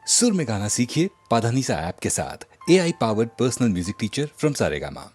सुर में गाना सीखिए पाधानीसा ऐप के साथ। AI powered personal music teacher from Saregama.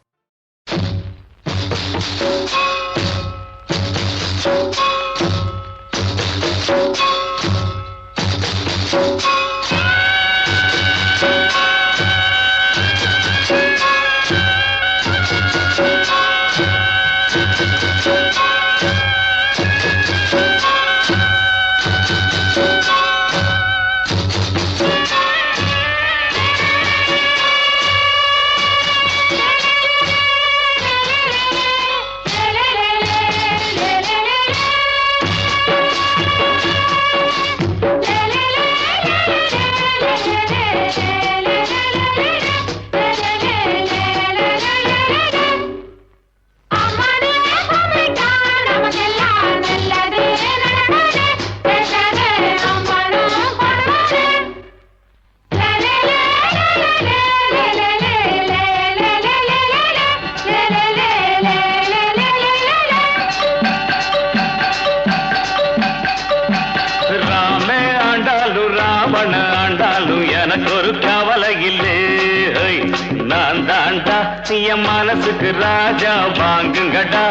மனசுக்கு ராஜா வாங்குங்கடா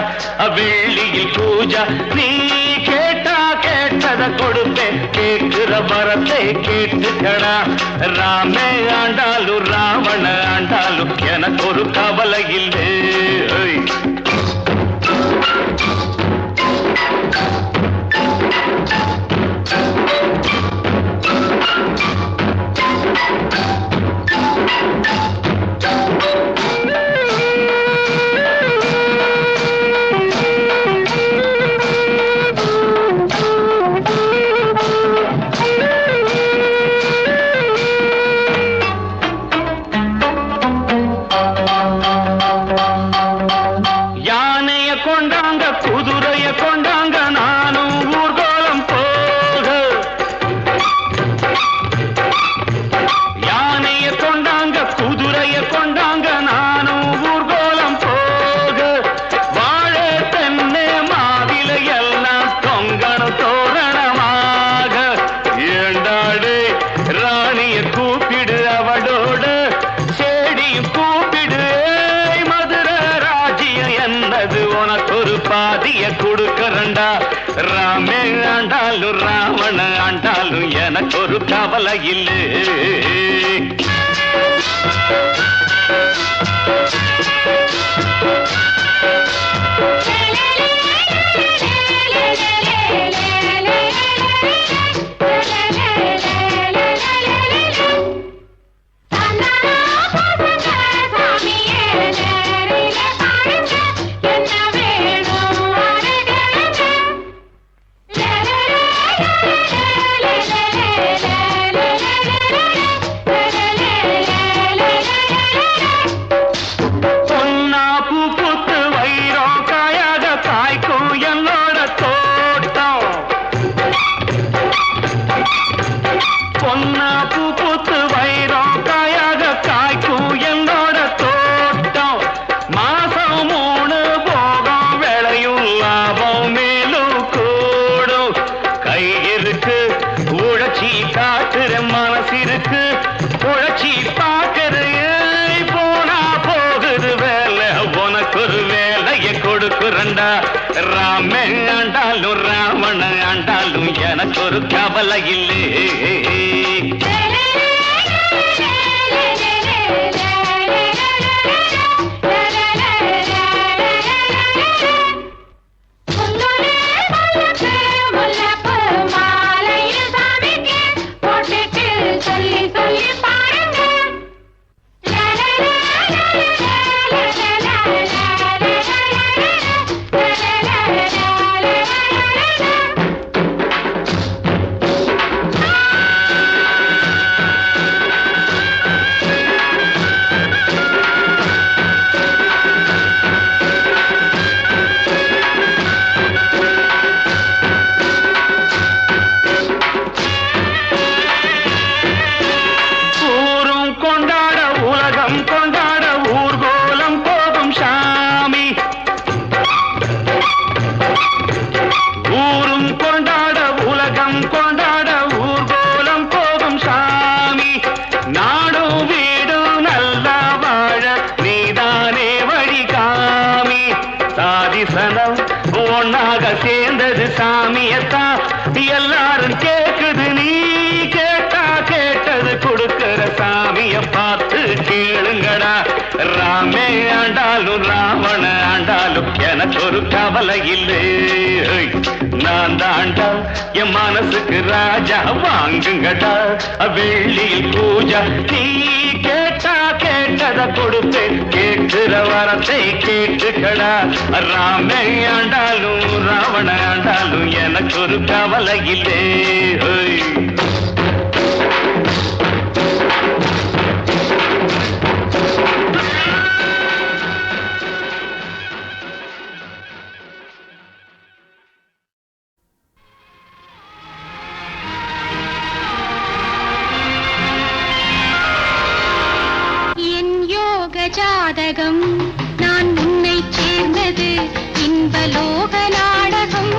வெள்ளியில் பூஜா நீ கேட்டா கேட்டத கொடுப்பேன் கேட்கிற வரத்தை கேட்டுக்கடா ராமே ஆண்டாலும் ராவண ஆண்டாலும் எனக்கு ஒரு கவலை இல்லை ராமே ஆண்டாலும் ராவண ஆண்டாலும் எனக்கு ஒரு கவலை இல்லை ராமே ஆண்டாலும் ராவண ஆண்டாலும் எனக்கு ஒரு கவலை இல்லை கவலை இல்லை. நான் தாண்டா என் மனசுக்கு ராஜா, வாங்குங்கடா வெள்ளியில் பூஜா. நீ கேட்டா கேட்டத கொடுப்பேன், கேட்கிற வரத்தை கேட்டுக்கடா. ராமே ஆண்டாலும் ராவண ஆண்டாலும் எனக்கு ஒரு கவலை இல்லை. ஜாதகம் நான் உன்னை சேர்ந்தது, இன்பலோக நாடகம்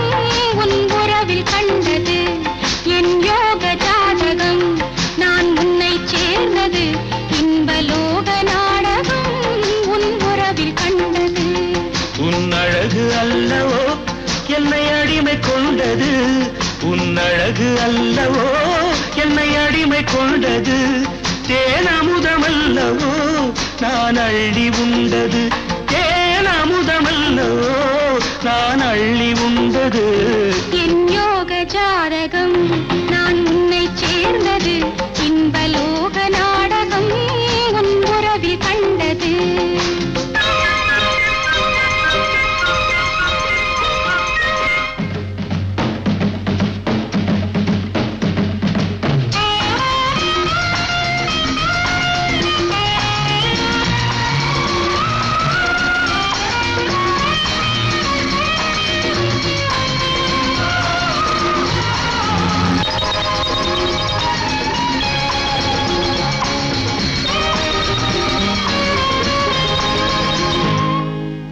உன் உறவில் கண்டது. என் யோக ஜாதகம் நான் உன்னை சேர்ந்தது, இன்பலோக நாடகம் உன் உறவில் கண்டது. உன் அழகு அல்லவோ என்னை அடிமை கொண்டது, உன் அழகு அல்லவோ என்னை அடிமை கொண்டது. தேனமுதமல்லவோ நான் அள்ளி உண்டது, தேனமுதமல்லவோ நான் அள்ளி உண்டது. என் யோக ஜாதகம் நான் உன்னை சேர்ந்தது, இன்பலோக நாடகம் உன் உறவில் கண்டது.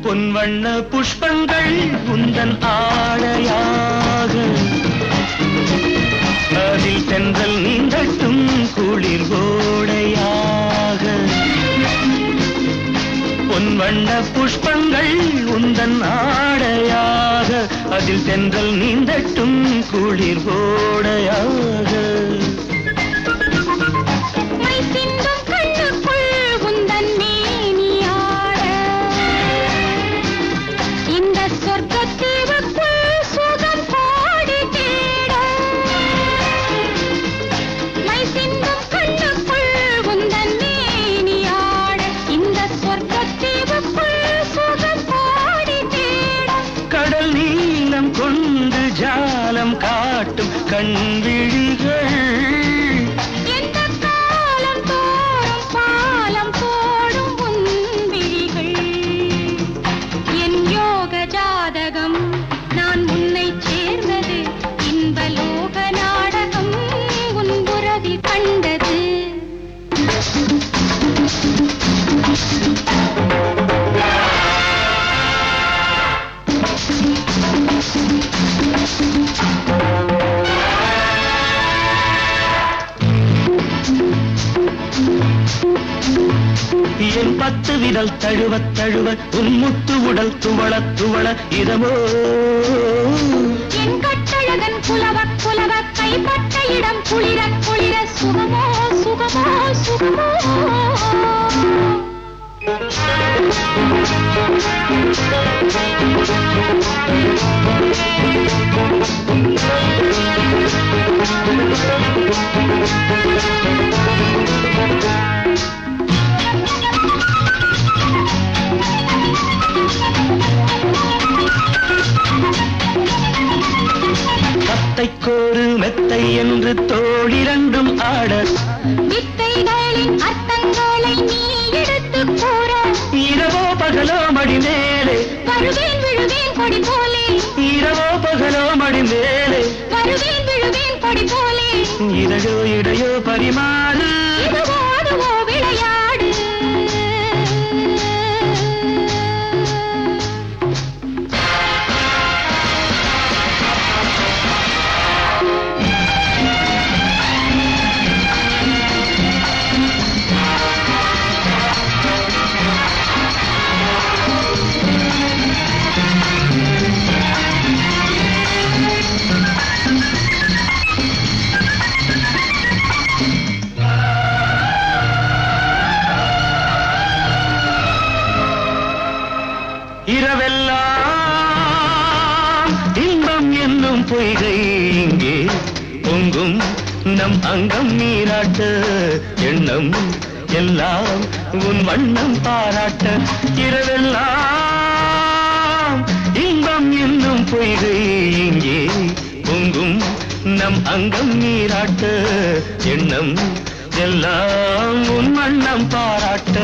பொன்வண்ண புஷ்பங்கள் உந்தன் ஆடையாக, அதில் தென்றல் நீந்தட்டும் குளிர் கோடையாக. பொன்வண்ண புஷ்பங்கள் உந்தன் ஆடையாக, அதில் தென்றல் நீந்தட்டும் குளிர் கோடையாக. கொண்டு ஜாலம் காட்டும் கண்விழிகள், எந்த காலம் தோறும் பாலம் போடும் உன்விழிகள். என் யோக ஜாதகம் நான் உன்னை சேர்ந்தது, இன்பலோக நாடகம் உன் உறவில் கண்டது. என் 10 விரல் தழுவ தழுவ உன் முத்து உடல் துவள துவள இதமோ. என் கட்டழகன் புலவ புலவ கைப்பட்ட இடம் குளிர குளிர சுகமோ சுகமோ சுகமோ. கோரு மெத்தை என்று தோழிரண்டும் ஆட, வித்தைகளின் அர்த்தங்களை நீ எடுத்து கூற. இரவோ பகலோ மடி மேலே வருவேன் விழுவேன் கொடி போலே, இரவோ பகலோ மடி மேலே வருவேன் விழுவேன் கொடி போலே. இதழோ இடையோ பரிமாறு, இதுவோ அதுவோ விளையாடு. நம் அங்கம் நீராட்ட எண்ணம் எல்லாம் உன் வண்ணம் பாராட்ட இரவெல்லாம் இன்பம் என்னும் பொய்கை இங்கே பொங்கும் நம் அங்கம் நீராட்ட எண்ணம் எல்லாம் உன் வண்ணம் பாராட்ட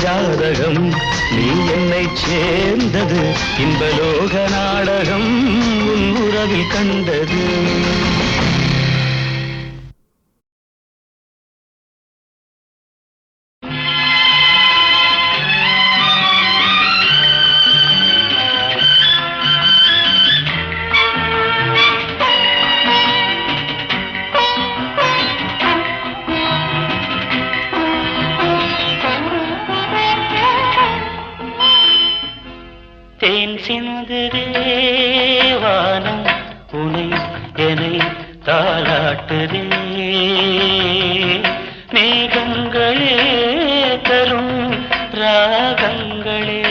ஜாதகம் நீ என்னை சேர்ந்தது இன்பலோக நாடகம் உன் உறவில் கண்டது தேன் சிந்துதே வானம் உனை என்னை தாலாட்டுதே மேகங்களே தரும் ராகங்களே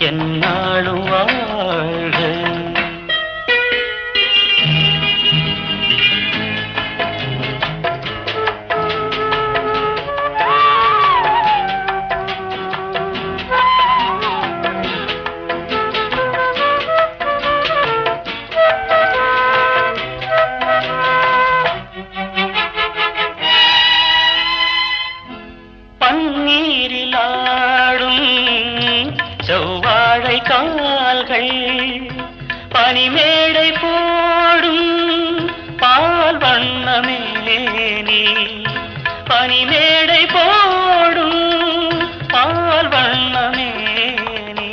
என்னாலும் வாழ்க செவ்வாழை கால்கள் பனிமேடை போடும் பால் வண்ணமே நீ பனிமேடை போடும் பால் வண்ணமே நீ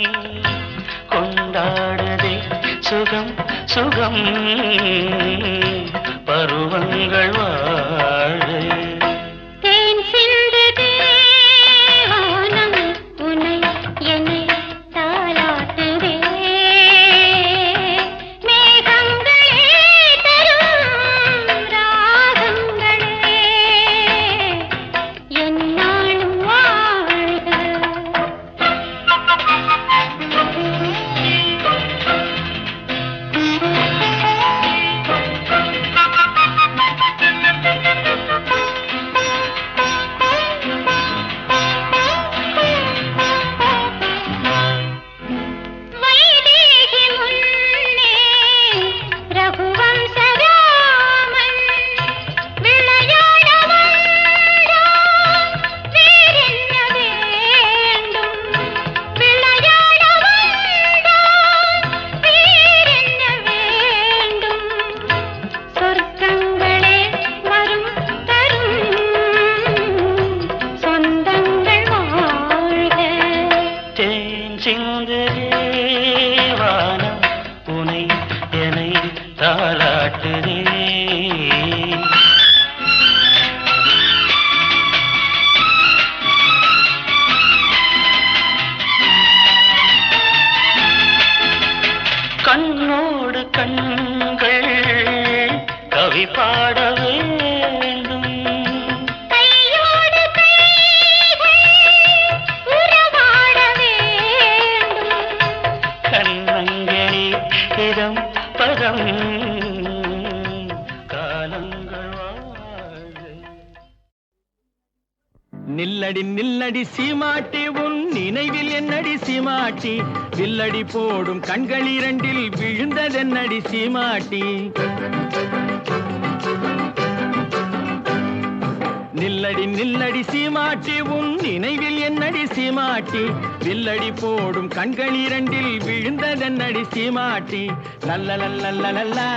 கொண்டாடுதே சுகம் சுகம் பருவங்கள் வாழ வானம் உனை என்னை தாலாட்டுதே கண்ணோடு கண்கள் கவி பாட வேண்டும் பதம் காலங்கள் நில்லடி நில்லடி சீமாட்டி உன் நினைவில் என்னடி சீமாட்டி வில்லடி போடும் கண்கள் இரண்டில் விழுந்ததென்னடி சீமாட்டி நில்லடி நில்லடி சீமாட்டி உன் நினைவில் என்னடி சீமாட்டி வில்லடி போடும் கண்கள் இரண்டில் விழுந்ததென்னடி சீமாட்டி லல்லலல்லல்லலல்லா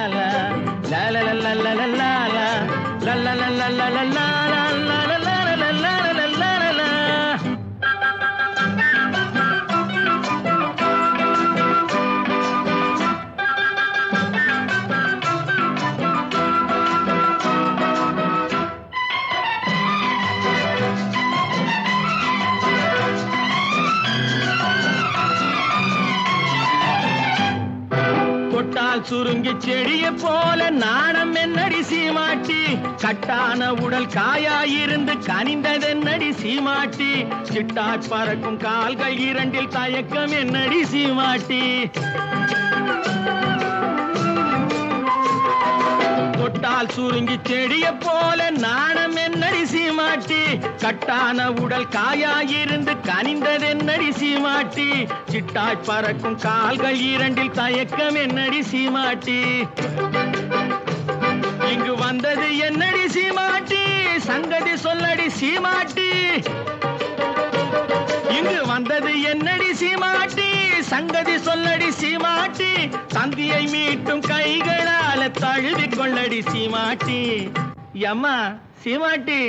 லல்லலல்லல்லல்லா லல்லலல்லல்லல்லா சுருங்கி செடிய போல நாணம் என்னடி சீமாட்டி கட்டான உடல் காயாயிருந்து கனிந்ததென்னடி சீமாட்டி சிட்டாய் பறக்கும் கால்கள் இரண்டில் தயக்கம் என்னடி சீமாட்டி தொட்டால் சுருங்கி செடிய போல நாணம் என்னடி சீமாட்டி கட்டான உடல் காயாயிருந்து கனிந்ததென்னடி சீமாட்டி சிட்டாய் பறக்கும் கால்கள் இரண்டில் தயக்கம் என்னடி சீமாட்டி இங்கு வந்தது என்னடி சீமாட்டி சங்கதி சொல்லடி சீமாட்டி இங்கு வந்தது என்னடி சீமாட்டி சங்கதி சொல்லடி சீமாட்டி தந்தியை மீட்டும் கைகளால தழுவிக் கொள்ளடி சீமாட்டி யம்மா சீமாட்டி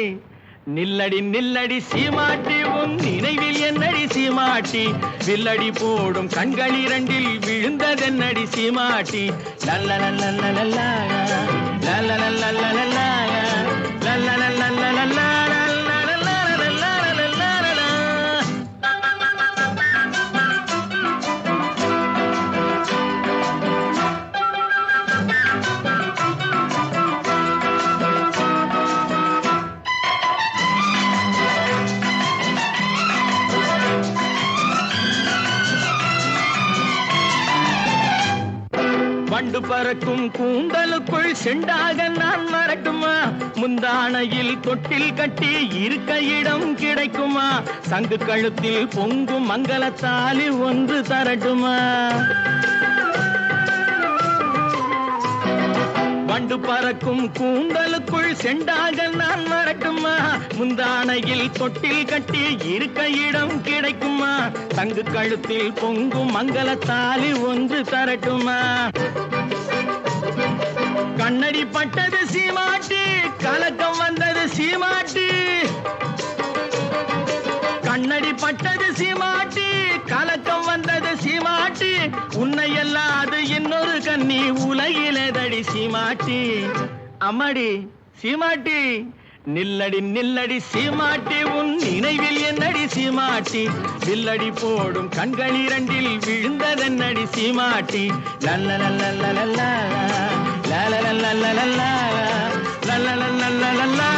நில்லடி நில்லடி சீமாட்டி உன் நினைவில் என்னடி சீமாட்டி வில்லடி போடும் கண்கள் இரண்டில் விழுந்ததென்னடி சீமாட்டி லல்லலல்லல்லல்லா லல்லலல்லல்லல்லா லல்லலல்லல்லல்லா வண்டு பறக்கும் கூந்தலுக்குள் செண்டாக நான் வரட்டுமா முந்தானையில் தொட்டில் கட்டி இருக்க இடம் கிடைக்குமா சங்கு கழுத்தில் பொங்கும் மங்களத்தாலி ஒன்று தரட்டுமா வண்டு பறக்கும் கூந்தலுக்குள் செண்டாக நான் வரட்டுமா முந்தானையில் தொட்டில் கட்டி இருக்க இடம் கிடைக்குமா தங்கு கழுத்தில் பொங்கும் மங்களத்தாலி ஒன்று தரட்டுமா கண்ணடி பட்டது சீமாட்டி கலக்கம் வந்தது சீமாட்டி கண்ணடி பட்டது சீமாட்டி கலக்கம் வந்தது சீமாட்டி உன்னை அல்லாது இன்னொரு கண்ணி உலகிலேதடி சீமாட்டி அம்மாடி சீமாட்டி நில்லடி நில்லடி சீமாட்டி உன் நினைவில் என்னடி சீமாட்டி வில்லடி போடும் கண்கள் இரண்டில் விழுந்ததென்னடி சீமாட்டி லல்லலல்லல்லல்லா லல்லலல்லல்லல்லா லல்லலல்லல்லல்லா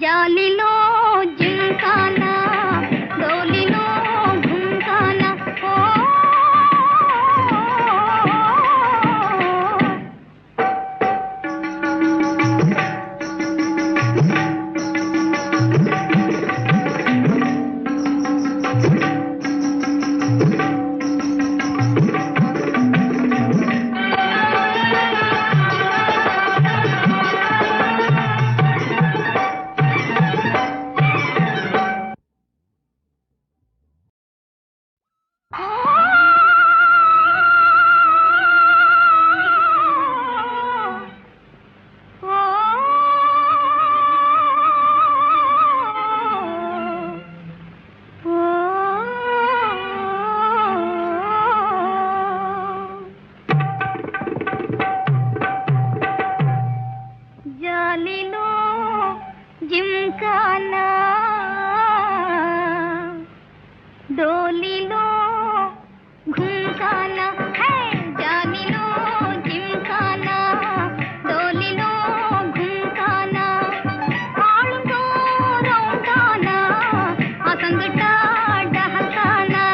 जालिलो जिमखाना डोलिलो घुमखाना ओ जालिलो जिमखाना डोलिलो घुमखाना है जालिलो जिमखाना डोलिलो घुमखाना आळुंगो रौंगाना असंगटा डहकाना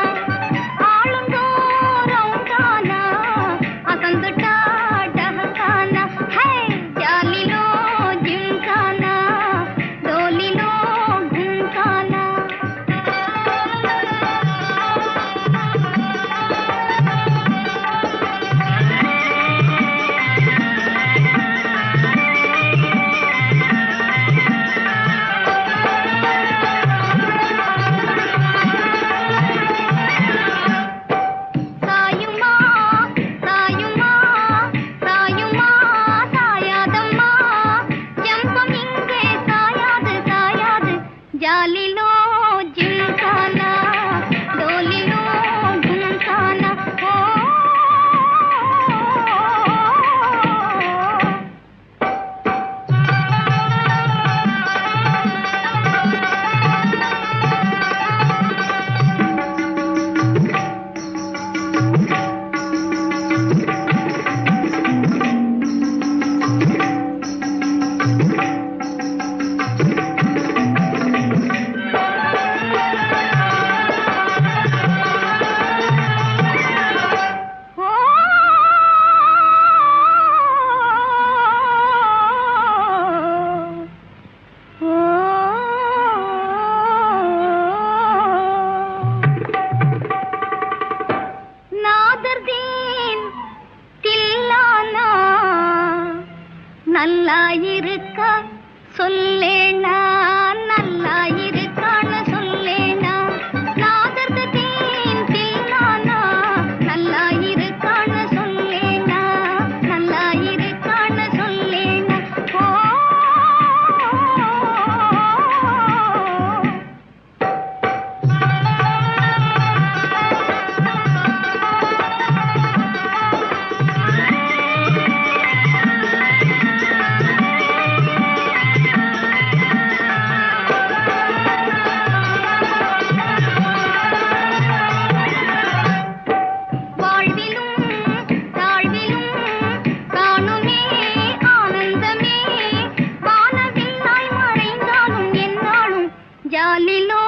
आळुंगो रौंगाना असंगटा डहकाना है जालिलो जिमखाना डोलिलो घुमखाना சாயுமா சாயுமா சாயுமா சாயாதம்மா ஜம்பம் இங்கே சாயாது சாயாது ஜாலிலோ ஜிம்கானா டோலிலோ கும்கானா ஓ நாதர்தீன் தில்லானா நல்லா இருக்க சொல்லேனா நல்லா இருக்கான்னு சொல்லேனா நாதர்தீன் தில்லானா நல்லா இருக்கான்னு சொல்லேனா நல்லா இருக்கான்னு சொல்லேனா ஓ வாழ்விலும் தாழ்விலும் காணுமே ஆனந்தமே வானவில்லாய் மறைந்தாலும் என்னாலும் ஜாலிலோ